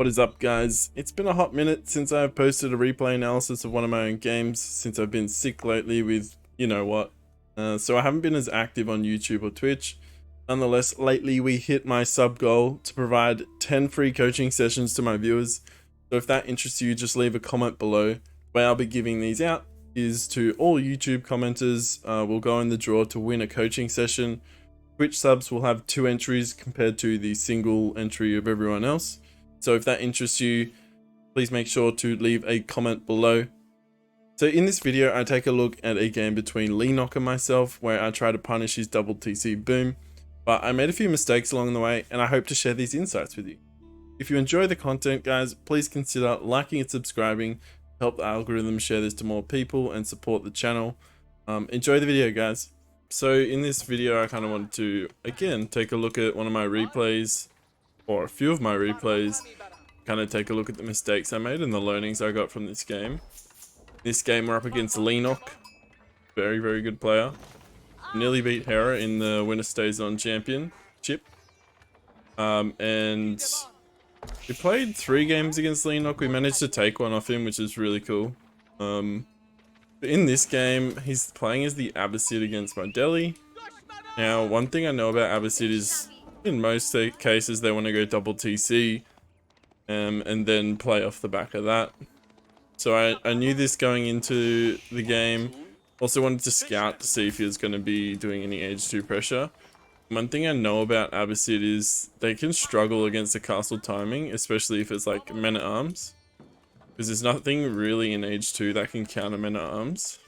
What is up, guys? It's been a hot minute since I've posted a replay analysis of one of my own games, since I've been sick lately with you know what. So I haven't been as active on YouTube or Twitch. Nonetheless, lately we hit my sub goal to provide 10 free coaching sessions to my viewers. So if that interests you, just leave a comment below. The way I'll be giving these out is to all YouTube commenters. We'll go in the draw to win a coaching session. Twitch subs will have 2 entries compared to the single entry of everyone else. So if that interests you, please make sure to leave a comment below. So in this video, I take a look at a game between Leenock and myself, where I try to punish his double TC boom. But I made a few mistakes along the way, and I hope to share these insights with you. If you enjoy the content, guys, please consider liking and subscribing to help the algorithm share this to more people and support the channel. Enjoy the video, guys. So in this video, I kind of wanted to, again, take a look at one of my replays, or a few of my replays, kind of take a look at the mistakes I made and the learnings I got from this game. This game we're up against Leenock, very, very good player. Nearly beat Hera in the winner stays on championship. And we played 3 games against Leenock. We managed to take one off him, which is really cool. But in this game, he's playing as the Abbasid against my Delhi. Now, one thing I know about Abbasid is, in most cases, they want to go double TC and then play off the back of that. So I knew this going into the game. Also wanted to scout to see if he was going to be doing any age 2 pressure. One thing I know about Abbasid is they can struggle against the castle timing, especially if it's like men at arms. Because there's nothing really in age 2 that can counter men at arms.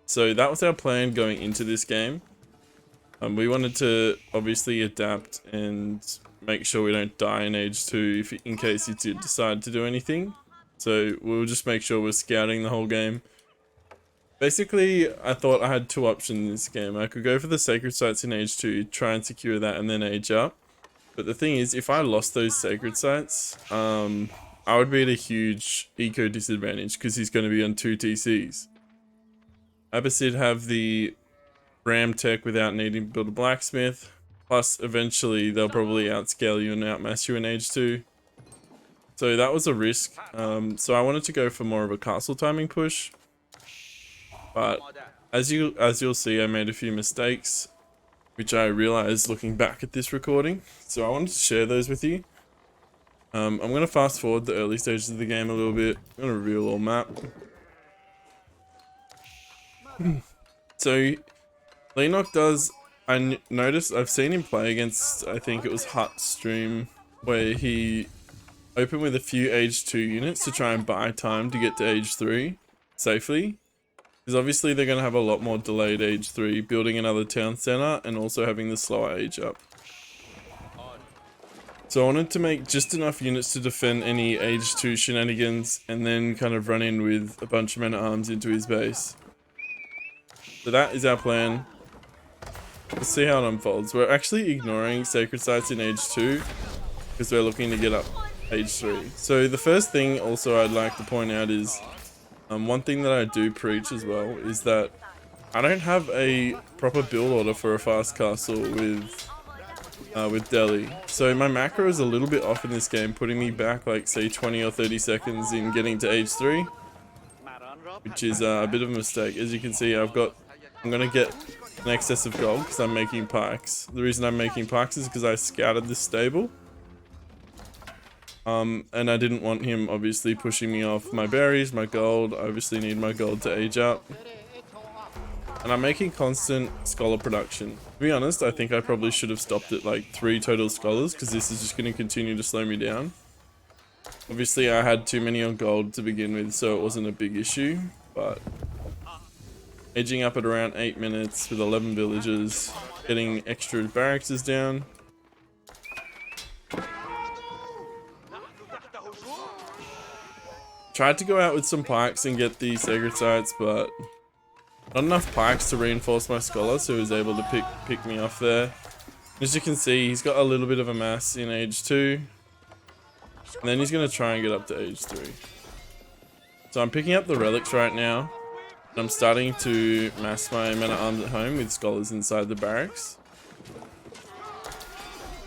So that was our plan going into this game. We wanted to obviously adapt and make sure we don't die in age 2 if in case he did decide to do anything. So we'll just make sure we're scouting the whole game. Basically, I thought I had 2 options in this game. I could go for the sacred sites in age 2, try and secure that and then age up. But the thing is, if I lost those sacred sites, I would be at a huge eco disadvantage because he's going to be on 2 TCs. Abbasid have the ram tech without needing to build a blacksmith. Plus, eventually, they'll probably outscale you and outmass you in age 2. So that was a risk. So I wanted to go for more of a castle timing push. But as you'll see, I made a few mistakes, which I realized looking back at this recording. So I wanted to share those with you. I'm going to fast forward the early stages of the game a little bit. I'm going to reveal a little map. So Leenock does, I noticed, I've seen him play against, I think it was Hut's stream, where he opened with a few age 2 units to try and buy time to get to age 3 safely. Because obviously they're going to have a lot more delayed age 3, building another town center and also having the slower age up. So I wanted to make just enough units to defend any age 2 shenanigans and then kind of run in with a bunch of men at arms into his base. So that is our plan. Let's see how it unfolds. We're actually ignoring sacred sites in age 2 because we're looking to get up age 3. So the first thing also I'd like to point out is one thing that I do preach as well is that I don't have a proper build order for a fast castle with Delhi. So my macro is a little bit off in this game, putting me back like say 20 or 30 seconds in getting to age 3, which is a bit of a mistake. As you can see, I'm going to get an excess of gold because I'm making pikes. The reason I'm making pikes is because I scouted this stable. And I didn't want him obviously pushing me off my berries, my gold. I obviously need my gold to age up. And I'm making constant scholar production. To be honest, I think I probably should have stopped at like 3 total scholars because this is just going to continue to slow me down. Obviously I had too many on gold to begin with, so it wasn't a big issue, but aging up at around 8 minutes with 11 villagers, getting extra barracks down. Tried to go out with some pikes and get the sacred sites, but not enough pikes to reinforce my scholar, so he was able to pick me off there. As you can see, he's got a little bit of a mass in age 2, and then he's going to try and get up to age 3. So I'm picking up the relics right now, and I'm starting to mass my men at arms at home with scholars inside the barracks.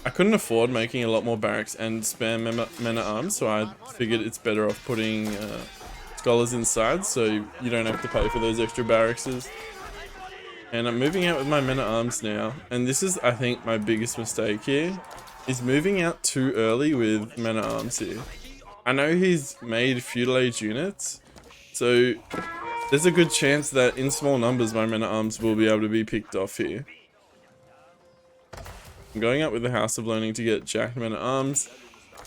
I couldn't afford making a lot more barracks and spam men at arms, so I figured it's better off putting scholars inside, so you don't have to pay for those extra barracks. And I'm moving out with my men at arms now, and this is, I think, my biggest mistake here, is moving out too early with men at arms here. I know he's made feudal age units, so there's a good chance that in small numbers my men at arms will be able to be picked off here. I'm going up with the House of Learning to get Jack men at arms,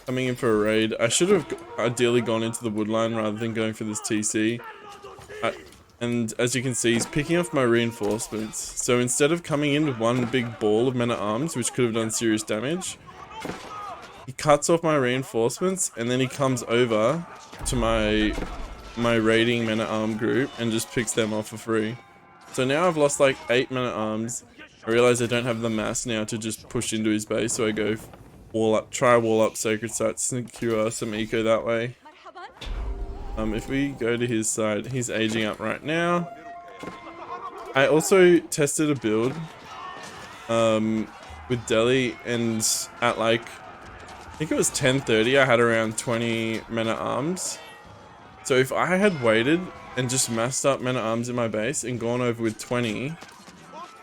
coming in for a raid. I should have ideally gone into the woodline rather than going for this TC. And as you can see, he's picking off my reinforcements. So instead of coming in with one big ball of men at arms, which could have done serious damage, he cuts off my reinforcements and then he comes over to my raiding men at arm group and just picks them off for free. So now I've lost like 8 men at arms. I realize I don't have the mass now to just push into his base, so I go try wall up sacred sites, secure some eco that way. If we go to his side, he's aging up right now. I also tested a build with Delhi, and at like, I think it was 10:30, I had around 20 men at arms. So if I had waited and just massed up men at arms in my base and gone over with 20,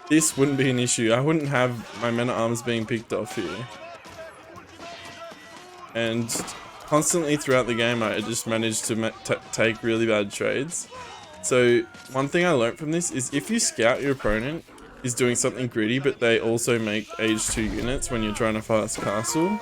this wouldn't be an issue. I wouldn't have my men at arms being picked off here. And constantly throughout the game, I just managed to take really bad trades. So one thing I learned from this is if you scout your opponent is doing something gritty, but they also make age 2 units when you're trying to fast castle,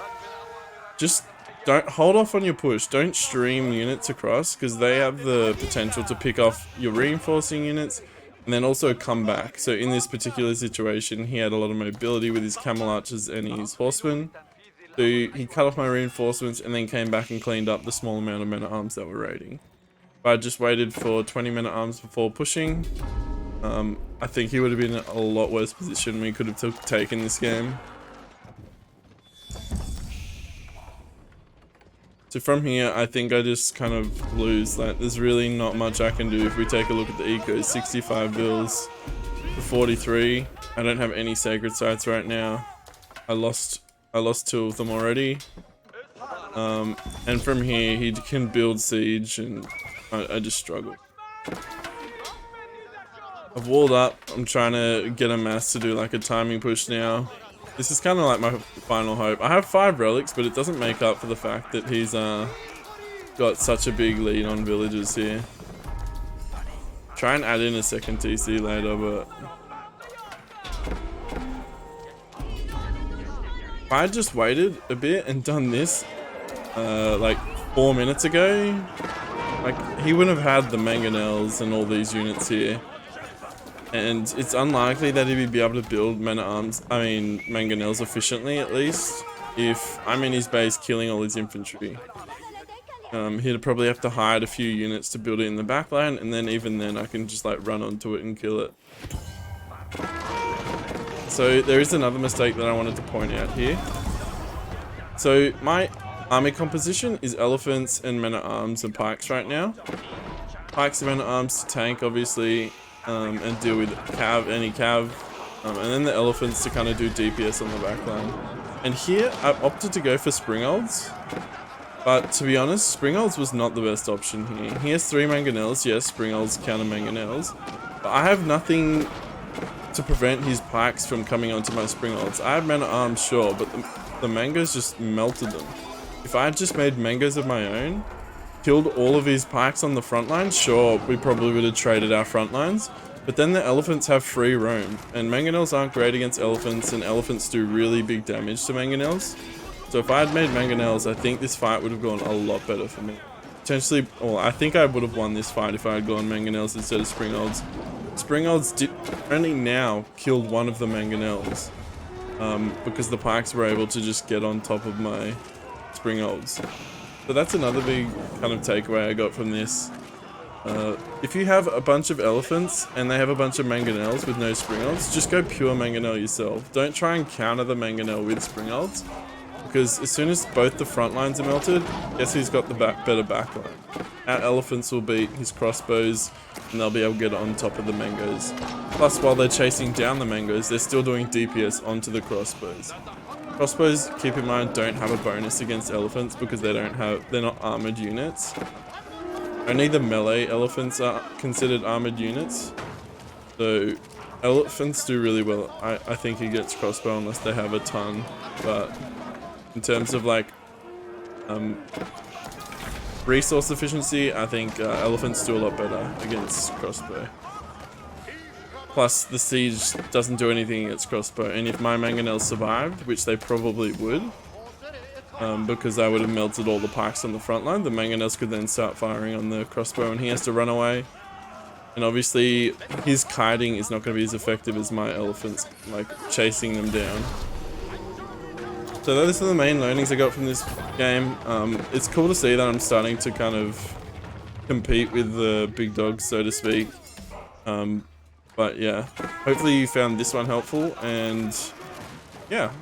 just don't hold off on your push. Don't stream units across, because they have the potential to pick off your reinforcing units and then also come back. So in this particular situation, he had a lot of mobility with his camel archers and his horsemen. So he cut off my reinforcements and then came back and cleaned up the small amount of men at arms that were raiding. If I just waited for 20 men at arms before pushing, I think he would have been in a lot worse position. We could have taken this game. So from here, I think I just kind of lose. Like, there's really not much I can do. If we take a look at the eco, 65 bills for 43. I don't have any sacred sites right now. I lost 2 of them already. And from here, he can build siege, and I just struggle. I've walled up. I'm trying to get a mass to do like a timing push now. This is kind of like my final hope. I have 5 relics, but it doesn't make up for the fact that he's got such a big lead on villagers here. Try and add in a second TC later, but if I had just waited a bit and done this like 4 minutes ago, like, he wouldn't have had the mangonels and all these units here. And it's unlikely that he would be able to build mangonels efficiently, at least, if I'm in his base killing all his infantry. He'd probably have to hide a few units to build it in the backline, and then even then I can just like run onto it and kill it. So there is another mistake that I wanted to point out here. So my army composition is elephants and men at arms and pikes right now. Pikes and men at arms to tank, obviously, and deal with any cav, and then the elephants to kind of do DPS on the backline. And here I opted to go for Springolds, but to be honest, Springolds was not the best option here. He has 3 mangonels. Yes, Springolds counter mangonels, but I have nothing to prevent his pikes from coming onto my Springolds. I have men at arms, sure, but the mangoes just melted them. If I had just made mangoes of my own, killed all of his pikes on the front line, sure, we probably would have traded our front lines, but then the elephants have free roam, and mangonels aren't great against elephants, and elephants do really big damage to mangonels. So if I had made mangonels, I think this fight would have gone a lot better for me. Potentially, well, I think I would have won this fight if I had gone mangonels instead of Springolds. Springolds only now killed one of the mangonels, because the pikes were able to just get on top of my Springolds. So that's another big kind of takeaway I got from this. If you have a bunch of elephants and they have a bunch of mangonels with no Springolds, just go pure mangonel yourself. Don't try and counter the mangonel with Springolds, because as soon as both the front lines are melted, guess who's got the better backline? Our elephants will beat his crossbows, and they'll be able to get on top of the mangoes. Plus, while they're chasing down the mangoes, they're still doing DPS onto the crossbows. Crossbows, keep in mind, don't have a bonus against elephants because they're not armored units. Only the melee elephants are considered armored units. So elephants do really well, I think, against crossbow unless they have a ton. But in terms of like resource efficiency, I think elephants do a lot better against crossbow. Plus, the siege doesn't do anything against crossbow, and if my mangonels survived, which they probably would, because I would have melted all the pikes on the front line, the mangonels could then start firing on the crossbow, and he has to run away. And obviously, his kiting is not going to be as effective as my elephants, like chasing them down. So those are the main learnings I got from this game. It's cool to see that I'm starting to kind of compete with the big dogs, so to speak. But yeah, hopefully you found this one helpful, and yeah,